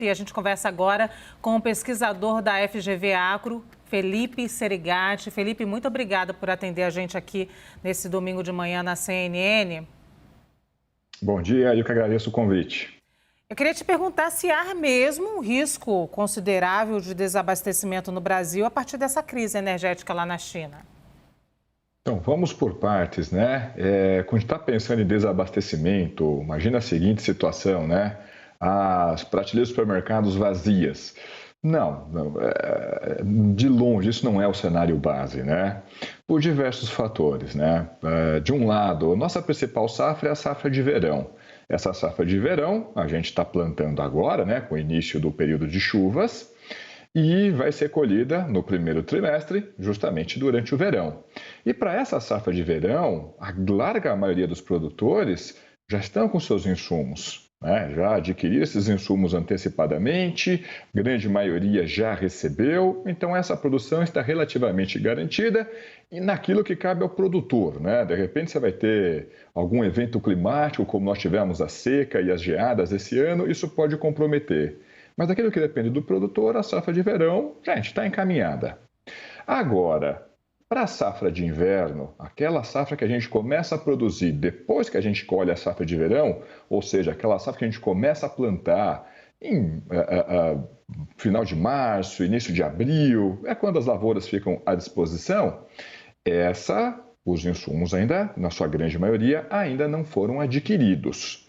E a gente conversa agora com o pesquisador da FGV Agro, Felipe Serigati. Felipe, muito obrigada por atender a gente aqui nesse domingo de manhã na CNN. Bom dia, eu que agradeço o convite. Eu queria te perguntar se há mesmo um risco considerável de desabastecimento no Brasil a partir dessa crise energética lá na China. Então, vamos por partes, né? Quando a gente está pensando em desabastecimento, imagina a seguinte situação, né? As prateleiras dos supermercados vazias. Não, de longe, isso não é o cenário base, né? Por diversos fatores, né? De um lado, nossa principal safra é a safra de verão. Essa safra de verão, a gente está plantando agora, né? Com o início do período de chuvas, e vai ser colhida no primeiro trimestre, justamente durante o verão. E para essa safra de verão, a larga maioria dos produtores já estão com seus insumos, né? Já adquiriram esses insumos antecipadamente, grande maioria já recebeu, então essa produção está relativamente garantida e naquilo que cabe ao produtor, né? De repente você vai ter algum evento climático, como nós tivemos a seca e as geadas esse ano, isso pode comprometer. Mas aquilo que depende do produtor, a safra de verão, gente, está encaminhada. Agora, para a safra de inverno, aquela safra que a gente começa a produzir depois que a gente colhe a safra de verão, ou seja, aquela safra que a gente começa a plantar em final de março, início de abril, é quando as lavouras ficam à disposição, os insumos ainda, na sua grande maioria, ainda não foram adquiridos.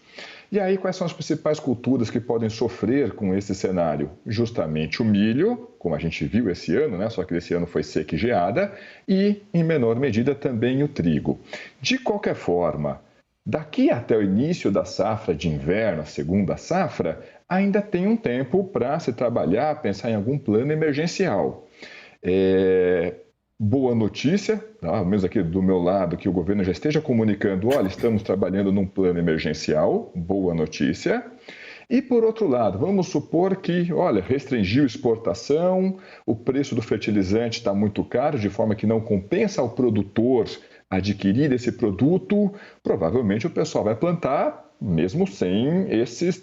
E aí, quais são as principais culturas que podem sofrer com esse cenário? Justamente o milho, como a gente viu esse ano, né? Só que esse ano foi seca e geada, e, em menor medida, também o trigo. De qualquer forma, daqui até o início da safra de inverno, a segunda safra, ainda tem um tempo para se trabalhar, pensar em algum plano emergencial. Boa notícia, ao menos aqui do meu lado, que o governo já esteja comunicando, olha, estamos trabalhando num plano emergencial, boa notícia. E por outro lado, vamos supor que, olha, restringiu exportação, o preço do fertilizante está muito caro, de forma que não compensa ao produtor adquirir esse produto, provavelmente o pessoal vai plantar mesmo sem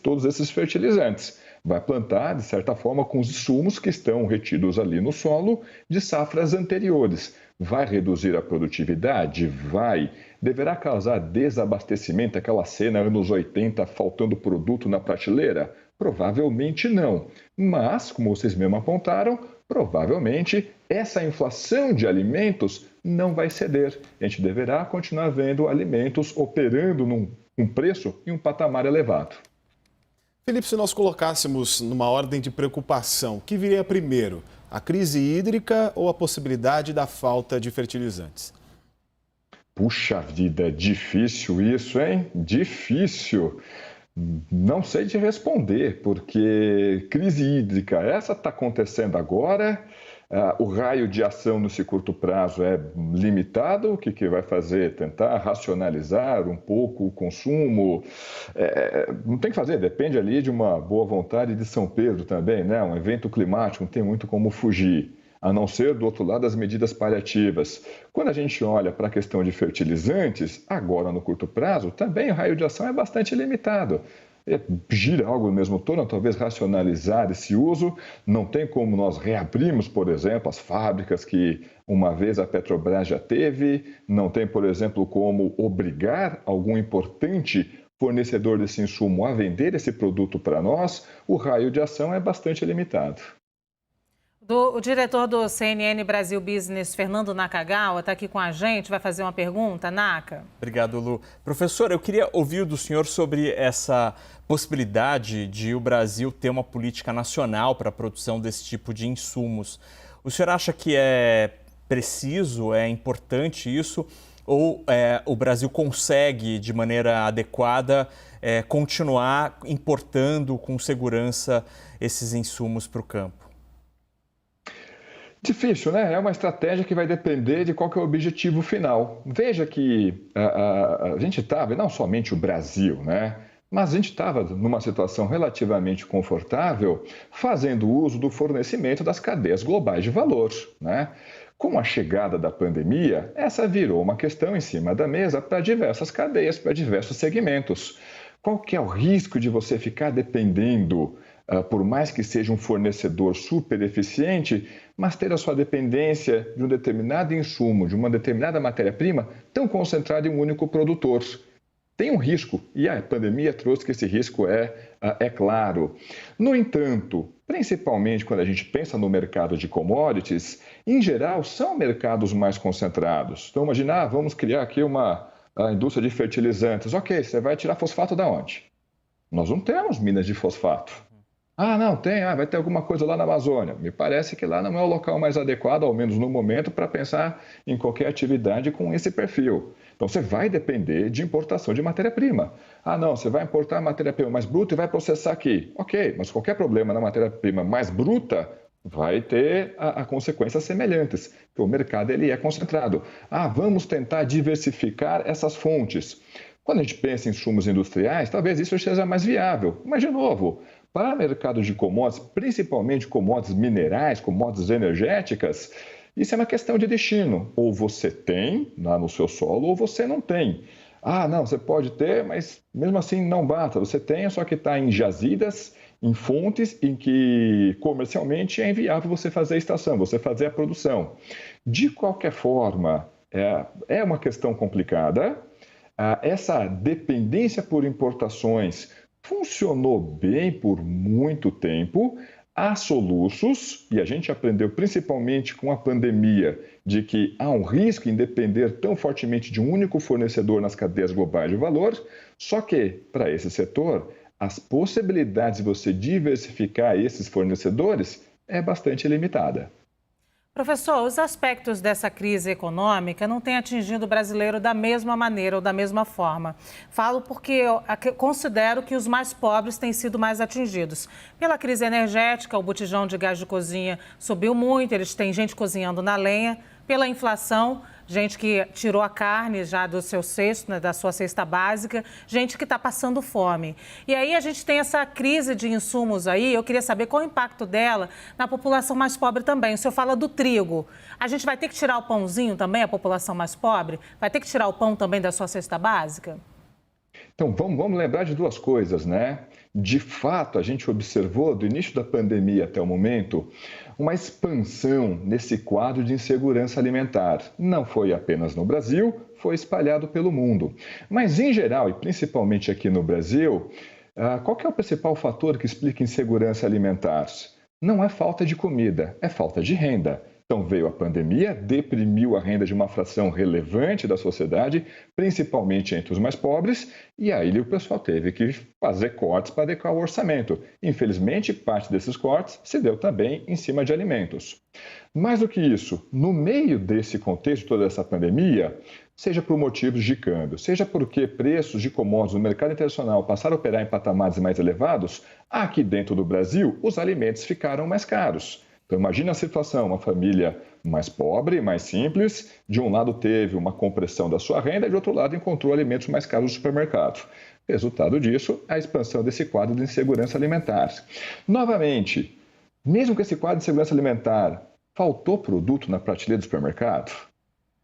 todos esses fertilizantes. Vai plantar, de certa forma, com os insumos que estão retidos ali no solo de safras anteriores. Vai reduzir a produtividade? Vai. Deverá causar desabastecimento, aquela cena anos 80, faltando produto na prateleira? Provavelmente não. Mas, como vocês mesmo apontaram, provavelmente essa inflação de alimentos não vai ceder. A gente deverá continuar vendo alimentos operando num preço e um patamar elevado. Felipe, se nós colocássemos numa ordem de preocupação, o que viria primeiro? A crise hídrica ou a possibilidade da falta de fertilizantes? Puxa vida, difícil isso, hein? Difícil. Não sei te responder, porque crise hídrica, essa está acontecendo agora. O raio de ação nesse curto prazo é limitado. O que vai fazer? Tentar racionalizar um pouco o consumo. Não tem que fazer, depende ali de uma boa vontade de São Pedro também, né? Um evento climático não tem muito como fugir, a não ser do outro lado as medidas paliativas. Quando a gente olha para a questão de fertilizantes, agora no curto prazo, também o raio de ação é bastante limitado. Gira algo no mesmo torno, talvez racionalizar esse uso. Não tem como nós reabrirmos, por exemplo, as fábricas que uma vez a Petrobras já teve. Não tem, por exemplo, como obrigar algum importante fornecedor desse insumo a vender esse produto para nós. O raio de ação é bastante limitado. O diretor do CNN Brasil Business, Fernando Nakagawa, está aqui com a gente, vai fazer uma pergunta. Naka. Obrigado, Lu. Professor, eu queria ouvir do senhor sobre essa possibilidade de o Brasil ter uma política nacional para a produção desse tipo de insumos. O senhor acha que é preciso, é importante isso? Ou o Brasil consegue, de maneira adequada, continuar importando com segurança esses insumos para o campo? Difícil, né? É uma estratégia que vai depender de qual que é o objetivo final. Veja que a gente estava, não somente o Brasil, né? Mas a gente estava numa situação relativamente confortável fazendo uso do fornecimento das cadeias globais de valor, né? Com a chegada da pandemia, essa virou uma questão em cima da mesa para diversas cadeias, para diversos segmentos. Qual que é o risco de você ficar dependendo por mais que seja um fornecedor super eficiente, mas ter a sua dependência de um determinado insumo, de uma determinada matéria-prima, tão concentrada em um único produtor. Tem um risco, e a pandemia trouxe que esse risco é claro. No entanto, principalmente quando a gente pensa no mercado de commodities, em geral são mercados mais concentrados. Então, imagina, vamos criar aqui a indústria de fertilizantes. Ok, você vai tirar fosfato da onde? Nós não temos minas de fosfato. Ah, não, tem, vai ter alguma coisa lá na Amazônia. Me parece que lá não é o local mais adequado, ao menos no momento, para pensar em qualquer atividade com esse perfil. Então, você vai depender de importação de matéria-prima. Ah, não, você vai importar matéria-prima mais bruta e vai processar aqui. Ok, mas qualquer problema na matéria-prima mais bruta vai ter a consequências semelhantes, porque o mercado ele é concentrado. Ah, vamos tentar diversificar essas fontes. Quando a gente pensa em insumos industriais, talvez isso seja mais viável. Mas, de novo, para o mercado de commodities, principalmente commodities minerais, commodities energéticas, isso é uma questão de destino. Ou você tem lá no seu solo, ou você não tem. Ah, não, você pode ter, mas mesmo assim não basta. Você tem, só que está em jazidas, em fontes em que comercialmente é inviável você fazer a extração, você fazer a produção. De qualquer forma, é uma questão complicada. Essa dependência por importações funcionou bem por muito tempo. Há soluços, e a gente aprendeu principalmente com a pandemia, de que há um risco em depender tão fortemente de um único fornecedor nas cadeias globais de valor, só que, para esse setor, as possibilidades de você diversificar esses fornecedores é bastante limitada. Professor, os aspectos dessa crise econômica não têm atingido o brasileiro da mesma maneira ou da mesma forma. Falo porque eu considero que os mais pobres têm sido mais atingidos. Pela crise energética, o botijão de gás de cozinha subiu muito, eles têm gente cozinhando na lenha. Pela inflação, gente que tirou a carne já do seu cesto, né, da sua cesta básica, gente que está passando fome. E aí a gente tem essa crise de insumos aí, eu queria saber qual o impacto dela na população mais pobre também. O senhor fala do trigo, a gente vai ter que tirar o pãozinho também, a população mais pobre? Vai ter que tirar o pão também da sua cesta básica? Então, vamos lembrar de duas coisas, né? De fato, a gente observou, do início da pandemia até o momento, uma expansão nesse quadro de insegurança alimentar. Não foi apenas no Brasil, foi espalhado pelo mundo. Mas, em geral, e principalmente aqui no Brasil, qual que é o principal fator que explica insegurança alimentar? Não é falta de comida, é falta de renda. Então veio a pandemia, deprimiu a renda de uma fração relevante da sociedade, principalmente entre os mais pobres, e aí o pessoal teve que fazer cortes para adequar o orçamento. Infelizmente, parte desses cortes se deu também em cima de alimentos. Mais do que isso, no meio desse contexto de toda essa pandemia, seja por motivos de câmbio, seja porque preços de commodities no mercado internacional passaram a operar em patamares mais elevados, aqui dentro do Brasil, os alimentos ficaram mais caros. Então, imagine a situação, uma família mais pobre, mais simples, de um lado teve uma compressão da sua renda e, de outro lado, encontrou alimentos mais caros no supermercado. Resultado disso, a expansão desse quadro de insegurança alimentar. Novamente, mesmo com esse quadro de insegurança alimentar, faltou produto na prateleira do supermercado?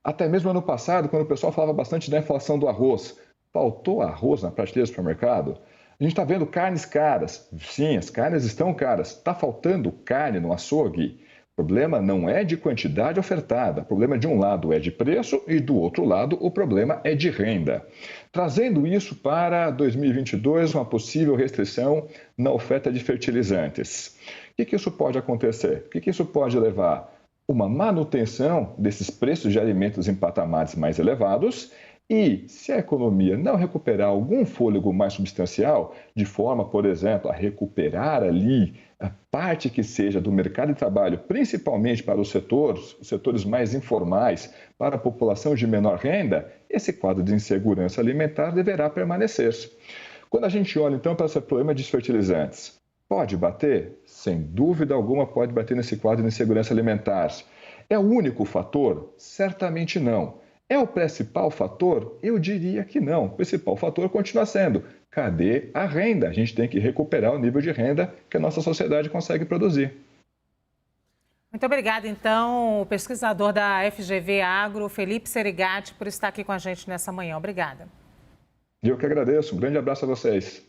Até mesmo ano passado, quando o pessoal falava bastante da inflação do arroz, faltou arroz na prateleira do supermercado? A gente está vendo carnes caras. Sim, as carnes estão caras. Está faltando carne no açougue. O problema não é de quantidade ofertada. O problema, de um lado, é de preço e, do outro lado, o problema é de renda. Trazendo isso para 2022, uma possível restrição na oferta de fertilizantes. O que isso pode acontecer? O que isso pode levar? Uma manutenção desses preços de alimentos em patamares mais elevados. E, se a economia não recuperar algum fôlego mais substancial, de forma, por exemplo, a recuperar ali a parte que seja do mercado de trabalho, principalmente para os setores mais informais, para a população de menor renda, esse quadro de insegurança alimentar deverá permanecer. Quando a gente olha, então, para esse problema de fertilizantes, pode bater? Sem dúvida alguma pode bater nesse quadro de insegurança alimentar. É o único fator? Certamente não. É o principal fator? Eu diria que não. O principal fator continua sendo: cadê a renda? A gente tem que recuperar o nível de renda que a nossa sociedade consegue produzir. Muito obrigada, então, o pesquisador da FGV Agro, Felipe Serigati, por estar aqui com a gente nessa manhã. Obrigada. Eu que agradeço. Um grande abraço a vocês.